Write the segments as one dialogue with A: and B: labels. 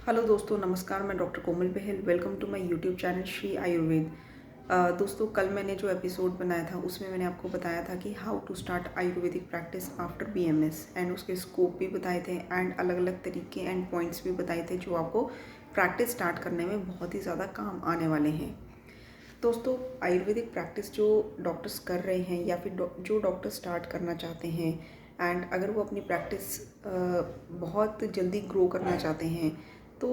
A: Hello दोस्तों, नमस्कार। मैं doctor Komal Bahl. Welcome to my YouTube channel Shri Ayurveda. दोस्तों, कल मैंने जो एपिसोड बनाया था उसमें मैंने आपको बताया था कि how to start ayurvedic practice after BMS and उसके स्कोप भी बताए थे एंड अलग अलग तरीके एंड पॉइंट्स भी बताए थे जो आपको प्रैक्टिस स्टार्ट करने में बहुत ही ज़्यादा काम आने वाले हैं। दोस्तों, आयुर्वेदिक प्रैक्टिस जो डॉक्टर्स कर रहे हैं या फिर जो डॉक्टर स्टार्ट करना चाहते हैं एंड अगर वो अपनी प्रैक्टिस बहुत जल्दी ग्रो करना चाहते हैं तो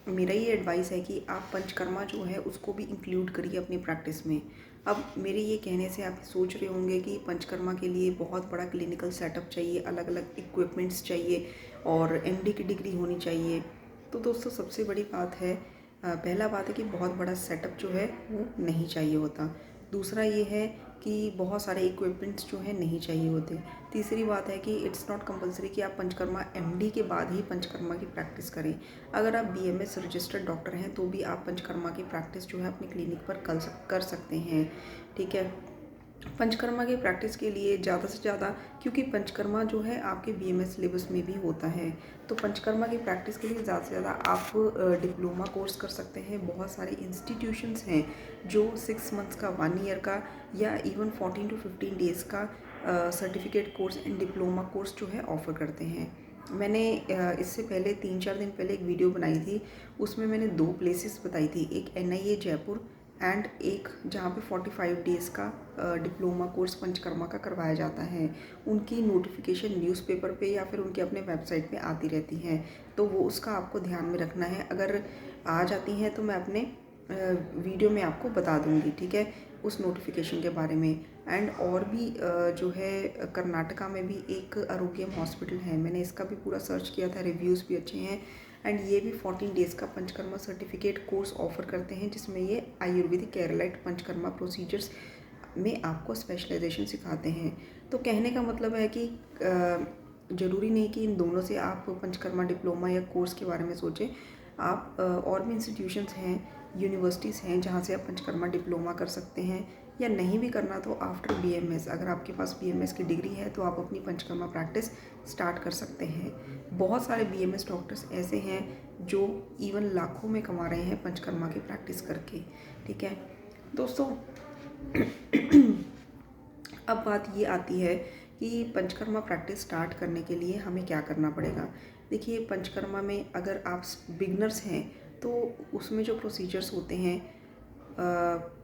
A: मेरा ये एडवाइस है कि आप पंचकर्मा जो है उसको भी इंक्लूड करिए अपनी प्रैक्टिस में। अब मेरे ये कहने से आप सोच रहे होंगे कि पंचकर्मा के लिए बहुत बड़ा क्लिनिकल सेटअप चाहिए, अलग अलग इक्विपमेंट्स चाहिए और एमडी की डिग्री होनी चाहिए। तो दोस्तों, सबसे बड़ी बात है, पहला बात है कि बहुत बड़ा सेटअप जो है वो नहीं चाहिए होता। दूसरा ये है कि बहुत सारे इक्विपमेंट्स जो हैं नहीं चाहिए होते। तीसरी बात है कि इट्स नॉट कंपलसरी कि आप पंचकर्मा एमडी के बाद ही पंचकर्मा की प्रैक्टिस करें। अगर आप बीएमएस रजिस्टर्ड डॉक्टर हैं तो भी आप पंचकर्मा की प्रैक्टिस जो है अपने क्लिनिक पर कर सकते हैं। ठीक है। पंचकर्मा की प्रैक्टिस के लिए ज़्यादा से ज़्यादा, क्योंकि पंचकर्मा जो है आपके बीएमएस सिलेबस में भी होता है, तो पंचकर्मा की प्रैक्टिस के लिए ज़्यादा से ज़्यादा आप डिप्लोमा कोर्स कर सकते हैं। बहुत सारे इंस्टीट्यूशंस हैं जो 6 मंथ्स का, 1 ईयर का या इवन 14 to 15 डेज़ का certificate course and diploma course जो है ऑफ़र करते हैं। मैंने इससे पहले 3-4 दिन पहले एक वीडियो बनाई थी, उसमें मैंने 2 प्लेसेस बताई थी, एक एनआईए जयपुर एंड एक जहाँ पे 45 डेज़ का डिप्लोमा कोर्स पंचकर्मा का करवाया जाता है। उनकी नोटिफिकेशन न्यूज़पेपर पे या फिर उनके अपने वेबसाइट पे आती रहती हैं, तो वो उसका आपको ध्यान में रखना है। अगर आ जाती हैं तो मैं अपने वीडियो में आपको बता दूंगी, ठीक है, उस नोटिफिकेशन के बारे में। एंड और भी जो है कर्नाटका में भी एक आरोग्यम हॉस्पिटल है, मैंने इसका भी पूरा सर्च किया था, रिव्यूज़ भी अच्छे हैं एंड ये भी 14 डेज़ का पंचकर्मा सर्टिफिकेट कोर्स ऑफर करते हैं, जिसमें ये आयुर्वेदिक केरलाइट पंचकर्मा प्रोसीजर्स में आपको स्पेशलाइजेशन सिखाते हैं। तो कहने का मतलब है कि ज़रूरी नहीं कि इन दोनों से आप पंचकर्मा डिप्लोमा या कोर्स के बारे में सोचें। आप और भी इंस्टीट्यूशंस हैं, यूनिवर्सिटीज़ हैं जहाँ से आप पंचकर्मा डिप्लोमा कर सकते हैं, या नहीं भी करना तो आफ्टर बीएमएस, अगर आपके पास बीएमएस की डिग्री है तो आप अपनी पंचकर्मा प्रैक्टिस स्टार्ट कर सकते हैं। बहुत सारे बीएमएस डॉक्टर्स ऐसे हैं जो इवन लाखों में कमा रहे हैं पंचकर्मा की प्रैक्टिस करके। ठीक है दोस्तों, अब बात ये आती है कि पंचकर्मा प्रैक्टिस स्टार्ट करने के लिए हमें क्या करना पड़ेगा। देखिए, पंचकर्मा में अगर आप बिगनर्स हैं तो उसमें जो प्रोसीजर्स होते हैं,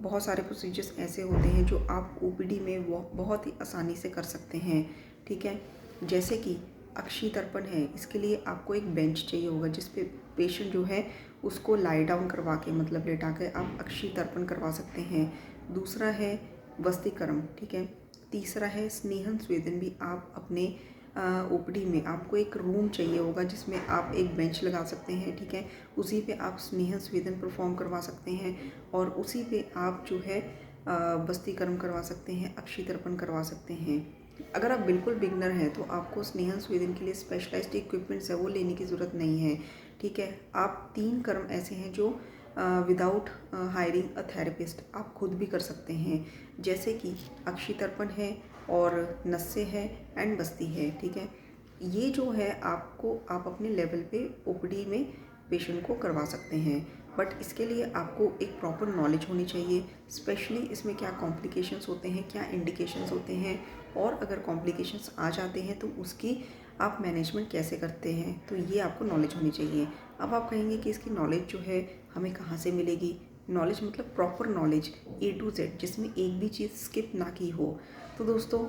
A: बहुत सारे प्रोसीजर्स ऐसे होते हैं जो आप ओपीडी में बहुत ही आसानी से कर सकते हैं। ठीक है, जैसे कि अक्षी तर्पण है, इसके लिए आपको एक बेंच चाहिए होगा जिस पे पेशेंट जो है उसको लाई डाउन करवा के, मतलब लेटा के आप अक्षी तर्पण करवा सकते हैं। दूसरा है वस्तीकर्म, ठीक है। तीसरा है स्नेहन स्वेदन, भी आप अपने ओपीडी में आपको एक रूम चाहिए होगा जिसमें आप एक बेंच लगा सकते हैं, ठीक है। उसी पे आप स्नेहन स्वेदन परफॉर्म करवा सकते हैं और उसी पे आप जो है वस्तीकर्म करवा सकते हैं, अक्षी तर्पण करवा सकते हैं। अगर आप बिल्कुल बिगनर हैं तो आपको स्नेहन स्वेदन के लिए स्पेशलाइज्ड इक्विपमेंट्स है वो लेने की ज़रूरत नहीं है, ठीक है। आप 3 कर्म ऐसे हैं जो विदाउट हायरिंग अ थेरेपिस्ट आप खुद भी कर सकते हैं, जैसे कि अक्षी तर्पण है और नस्से है एंड बस्ती है, ठीक है। ये जो है आप अपने लेवल पे ओपीडी में पेशेंट को करवा सकते हैं, बट इसके लिए आपको एक प्रॉपर नॉलेज होनी चाहिए, स्पेशली इसमें क्या कॉम्प्लिकेशंस होते हैं, क्या इंडिकेशंस होते हैं, और अगर कॉम्प्लिकेशंस आ जाते हैं तो उसकी आप मैनेजमेंट कैसे करते हैं, तो ये आपको नॉलेज होनी चाहिए। अब आप कहेंगे कि इसकी नॉलेज जो है हमें कहाँ से मिलेगी। नॉलेज मतलब proper knowledge A to Z, जिसमें एक भी चीज़ स्किप ना की हो। तो दोस्तों,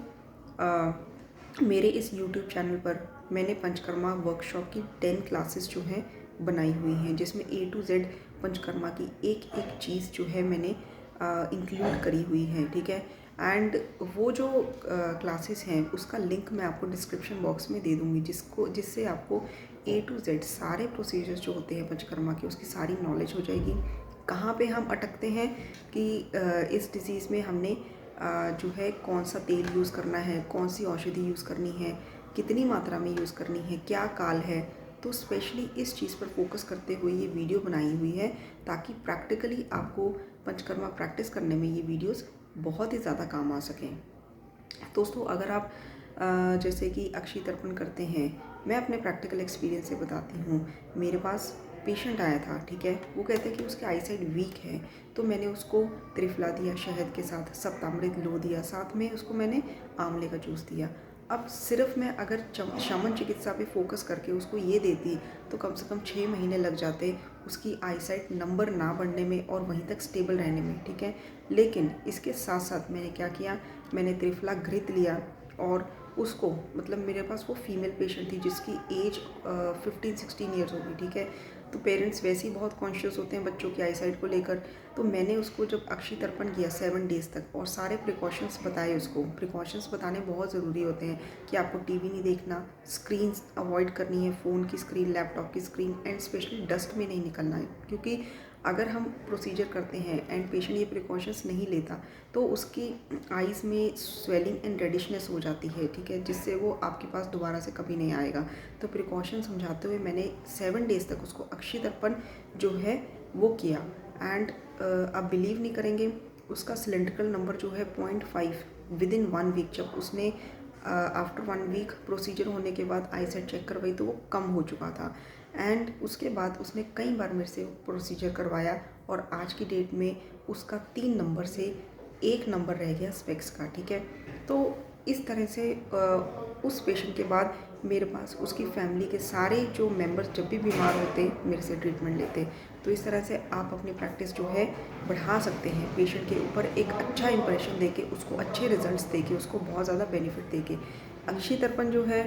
A: मेरे इस यूट्यूब चैनल पर मैंने पंचकर्मा वर्कशॉप की 10 क्लासेस जो हैं बनाई हुई हैं, जिसमें A to Z पंचकर्मा की एक एक चीज़ जो है मैंने इंक्लूड करी हुई है, ठीक है। एंड वो जो क्लासेस हैं उसका लिंक मैं आपको डिस्क्रिप्शन बॉक्स में दे दूँगी, जिससे आपको A to Z सारे प्रोसीजर्स जो होते हैं पंचकर्मा के उसकी सारी नॉलेज हो जाएगी। कहाँ पे हम अटकते हैं कि इस डिज़ीज़ में हमने जो है कौन सा तेल यूज़ करना है, कौन सी औषधि यूज़ करनी है, कितनी मात्रा में यूज़ करनी है, क्या काल है, तो स्पेशली इस चीज़ पर फोकस करते हुए ये वीडियो बनाई हुई है, ताकि प्रैक्टिकली आपको पंचकर्मा प्रैक्टिस करने में ये वीडियोस बहुत ही ज़्यादा काम आ सकें। दोस्तों, अगर आप जैसे कि अक्षी तर्पण करते हैं, मैं अपने प्रैक्टिकल एक्सपीरियंस से बताती हूँ। मेरे पास पेशेंट आया था, ठीक है, वो कहते हैं कि उसकी आई साइड वीक है, तो मैंने उसको त्रिफला दिया शहद के साथ, सप्तामृत लो दिया, साथ में उसको मैंने आंवले का जूस दिया। अब सिर्फ मैं अगर शमन चिकित्सा पे फोकस करके उसको ये देती तो कम से कम 6 महीने लग जाते उसकी आईसाइट नंबर ना बढ़ने में और वहीं तक स्टेबल रहने में, ठीक है। लेकिन इसके साथ साथ मैंने क्या किया, मैंने त्रिफला घृत लिया और उसको, मतलब मेरे पास वो फीमेल पेशेंट थी जिसकी एज 15-16 ईयर्स होगी, ठीक है। तो पेरेंट्स वैसे ही बहुत कॉन्शियस होते हैं बच्चों की आईसाइट को लेकर। तो मैंने उसको जब अक्षी तर्पण किया 7 डेज़ तक और सारे प्रिकॉशंस बताए उसको, प्रिकॉशंस बताने बहुत ज़रूरी होते हैं कि आपको टीवी नहीं देखना, स्क्रीन अवॉइड करनी है, फ़ोन की स्क्रीन, लैपटॉप की स्क्रीन, एंड स्पेशली डस्ट में नहीं निकलना है। क्योंकि अगर हम प्रोसीजर करते हैं एंड पेशेंट ये प्रिकॉशंस नहीं लेता तो उसकी आइज़ में स्वेलिंग एंड रेडिशनेस हो जाती है, ठीक है, जिससे वो आपके पास दोबारा से कभी नहीं आएगा। तो प्रिकॉशन समझाते हुए मैंने 7 डेज़ तक उसको अक्षी तर्पण जो है वो किया। एंड आप बिलीव नहीं करेंगे, उसका सिलेंड्रिकल नंबर जो है 0.5 विद इन 1 वीक, जब उसने आफ्टर 1 वीक प्रोसीजर होने के बाद आईसाइट चेक करवाई तो वो कम हो चुका था। एंड उसके बाद उसने कई बार मेरे से प्रोसीजर करवाया और आज की डेट में उसका 3 नंबर से 1 नंबर रह गया स्पेक्स का, ठीक है। तो इस तरह से उस पेशेंट के बाद मेरे पास उसकी फैमिली के सारे जो मेंबर्स जब भी बीमार होते मेरे से ट्रीटमेंट लेते। तो इस तरह से आप अपनी प्रैक्टिस जो है बढ़ा सकते हैं, पेशेंट के ऊपर एक अच्छा इंप्रेशन देके, उसको अच्छे रिजल्ट्स देके, उसको बहुत ज़्यादा बेनिफिट देके। अक्षी तर्पण जो है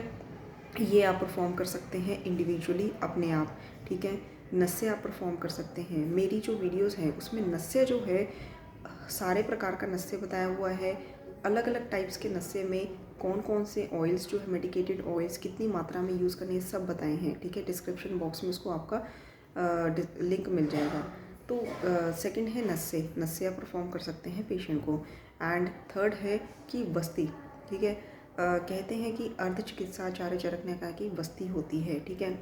A: ये आप परफॉर्म कर सकते हैं इंडिविजुअली अपने आप, ठीक है। नस्से आप परफॉर्म कर सकते हैं। मेरी जो वीडियोस हैं उसमें नस्से जो है सारे प्रकार का नस्से बताया हुआ है, अलग अलग टाइप्स के नस्से में कौन कौन से ऑयल्स जो है मेडिकेटेड ऑयल्स कितनी मात्रा में यूज़ करने सब बताए हैं, ठीक है। डिस्क्रिप्शन बॉक्स में उसको आपका लिंक मिल जाएगा। तो सेकंड है नस्से आप परफॉर्म कर सकते हैं पेशेंट को। एंड थर्ड है कि बस्ती, ठीक है। कहते हैं कि अर्ध चिकित्सा आचार्य चरक ने कहा कि बस्ती होती है, ठीक है।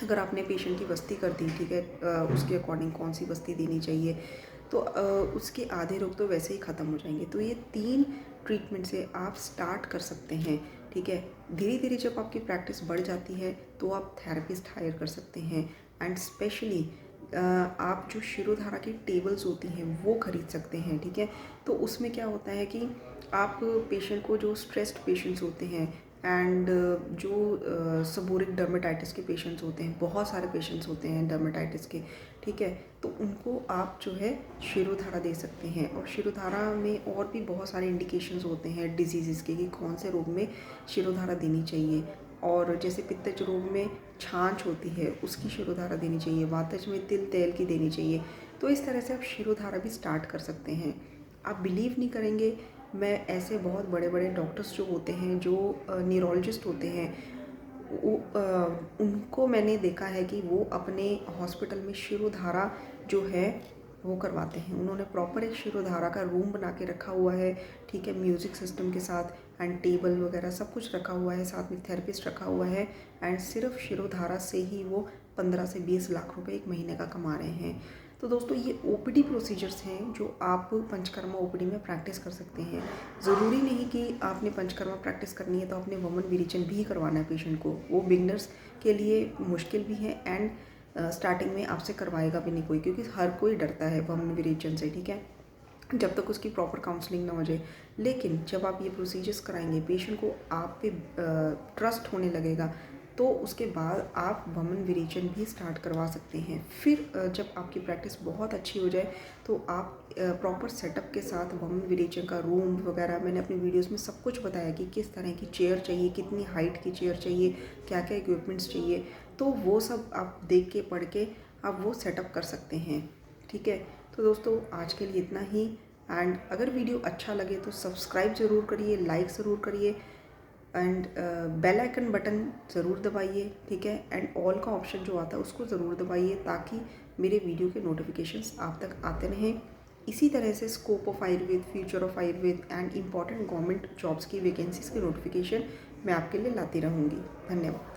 A: अगर आपने पेशेंट की बस्ती कर दी, ठीक है, उसके अकॉर्डिंग कौन सी बस्ती देनी चाहिए, तो उसके आधे रोग तो वैसे ही ख़त्म हो जाएंगे। तो ये 3 ट्रीटमेंट से आप स्टार्ट कर सकते हैं, ठीक है। धीरे धीरे जब आपकी प्रैक्टिस बढ़ जाती है तो आप थेरेपिस्ट हायर कर सकते हैं। एंड स्पेशली आप जो शिरोधारा की टेबल्स होती हैं वो ख़रीद सकते हैं, ठीक है। तो उसमें क्या होता है कि आप पेशेंट को, जो स्ट्रेस्ड पेशेंट्स होते हैं एंड जो सबोरिक डर्मेटाइटिस के पेशेंट्स होते हैं, बहुत सारे पेशेंट्स होते हैं डर्मेटाइटिस के, ठीक है, तो उनको आप जो है शिरोधारा दे सकते हैं। और शिरोधारा में और भी बहुत सारे इंडिकेशंस होते हैं डिजीज़ के कि कौन से रोग में शिरोधारा देनी चाहिए। और जैसे पित्तज रोग में छाछ होती है उसकी शिरोधारा देनी चाहिए, वातज में तिल तेल की देनी चाहिए। तो इस तरह से आप शिरोधारा भी स्टार्ट कर सकते हैं। आप बिलीव नहीं करेंगे, मैं ऐसे बहुत बड़े बड़े डॉक्टर्स जो होते हैं, जो न्यूरोलॉजिस्ट होते हैं, उनको मैंने देखा है कि वो अपने हॉस्पिटल में शिरोधारा जो है वो करवाते हैं। उन्होंने प्रॉपर एक शिरोधारा का रूम बना के रखा हुआ है, ठीक है, म्यूज़िक सिस्टम के साथ एंड टेबल वगैरह सब कुछ रखा हुआ है, साथ में थेरेपिस्ट रखा हुआ है। एंड सिर्फ शिरोधारा से ही वो 15 से 20 लाख रुपए एक महीने का कमा रहे हैं। तो दोस्तों ये ओपीडी प्रोसीजर्स हैं जो आप पंचकर्मा ओपीडी में प्रैक्टिस कर सकते हैं। ज़रूरी नहीं कि आपने पंचकर्मा प्रैक्टिस करनी है तो आपने वमन विरेचन भी करवाना है पेशेंट को। वो बिगनर्स के लिए मुश्किल भी है एंड स्टार्टिंग में आपसे करवाएगा भी नहीं कोई, क्योंकि हर कोई डरता है वमन विरेचन से, ठीक है, जब तक उसकी प्रॉपर काउंसलिंग ना हो जाए। लेकिन जब आप ये प्रोसीजर्स कराएंगे, पेशेंट को आप पे ट्रस्ट होने लगेगा, तो उसके बाद आप वमन विरेचन भी स्टार्ट करवा सकते हैं। फिर जब आपकी प्रैक्टिस बहुत अच्छी हो जाए तो आप प्रॉपर सेटअप के साथ वमन विरेचन का रूम वगैरह, मैंने अपनी वीडियोस में सब कुछ बताया कि किस तरह की चेयर चाहिए, कितनी हाइट की चेयर चाहिए, क्या क्या इक्विपमेंट्स चाहिए, तो वो सब आप देख के पढ़ के आप वो सेटअप कर सकते हैं, ठीक है। तो दोस्तों आज के लिए इतना ही। एंड अगर वीडियो अच्छा लगे तो सब्सक्राइब ज़रूर करिए, लाइक ज़रूर करिए एंड बेल आइकन बटन ज़रूर दबाइए, ठीक है। एंड ऑल का ऑप्शन जो आता है उसको ज़रूर दबाइए ताकि मेरे वीडियो के नोटिफिकेशंस आप तक आते रहें। इसी तरह से scope of Ayurveda, future of Ayurveda and important government jobs की वैकेंसीज़ की नोटिफिकेशन मैं आपके लिए लाती रहूँगी। धन्यवाद।